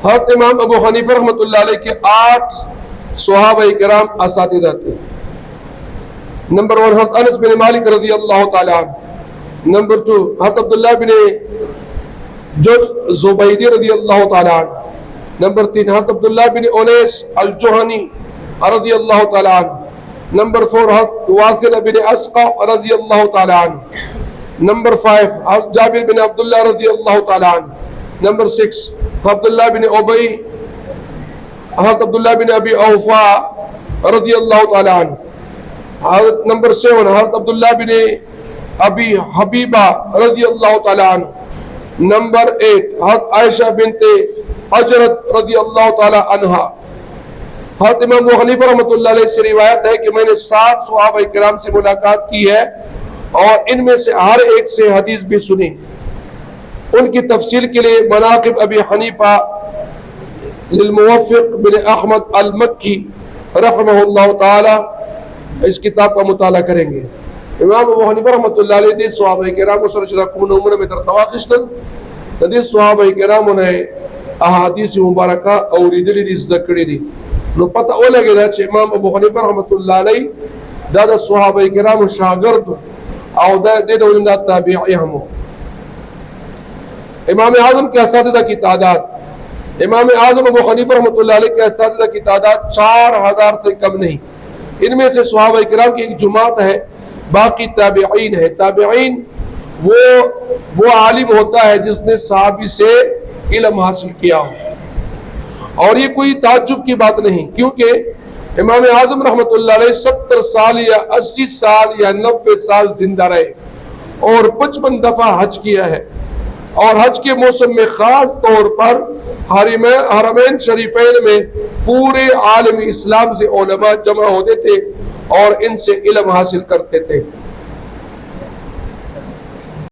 حضرت امام ابو حنیفہ رحمۃ اللہ علیہ کے 8 صحابہ کرام اساتذہ تھے۔ نمبر 1 حضرت انس بن مالک رضی اللہ تعالی عنہ۔ نمبر 2 حضرت عبداللہ بن زبیدی رضی اللہ تعالی عنہ۔ نمبر 3 حضرت عبداللہ بن انیس الجہنی رضی اللہ تعالی عنہ۔ نمبر 4 حضرت واصل بن اسقع رضی اللہ تعالی عنہ۔ نمبر 5 حضرت جابر بن عبداللہ رضی اللہ تعالی عنہ۔ نمبر 6 عبداللہ بن ابی حضرت عبداللہ بن ابی اوفا رضی اللہ تعالی عنہ۔ نمبر 7 حضرت عبداللہ بن ابی حبیبہ رضی اللہ تعالی عنہ۔ نمبر 8 حضرت عائشہ بنت حجرت رضی اللہ تعالی عنہ۔ حضرت امام ابو حنیفہ رحمۃ اللہ علیہ سے روایت ہے کہ میں نے 7 صحابہ کرام سے ملاقات کی ہے اور ان میں سے ہر ایک سے حدیث بھی سنی۔ ان کی تفصیل کے لیے مناقب ابی حنیفہ للموفق بن احمد المکی رحمہ اللہ تعالی اس کتاب کا مطالعہ کریں گے۔ امام ابو حنیفہ رحمۃ اللہ علیہ دی صحابہ کرام سره چې کومه عمر میں تر تواخشتل د دې صحابه کرامو نه احادیث مبارکه اوریدلې دي زده کړې دي، نو پته ولګی چې امام ابو حنیفہ رحمۃ اللہ علیہ دا د صحابه کرامو شاگرد او د دورین د تابعی هم۔ امام اعظم کے اساتذہ کی تعداد، امام اعظم ابو حنیفہ رحمۃ اللہ علیہ کے اساتذہ کی تعداد 4000 سے کم نہیں۔ ان میں سے صحابہ کرام کی ایک جماعت ہے، باقی تابعین ہے۔ تابعین وہ عالم ہوتا ہے جس نے صحابی سے علم حاصل کیا ہو، اور یہ کوئی تعجب کی بات نہیں، کیونکہ امام اعظم رحمۃ اللہ علیہ 70 سال یا 80 سال یا 90 سال زندہ رہے اور 55 دفعہ حج کیا ہے، اور حج کے موسم میں خاص طور پر حرمین شریفین میں پورے عالم اسلام سے علماء جمع ہوتے تھے اور ان سے علم حاصل کرتے تھے۔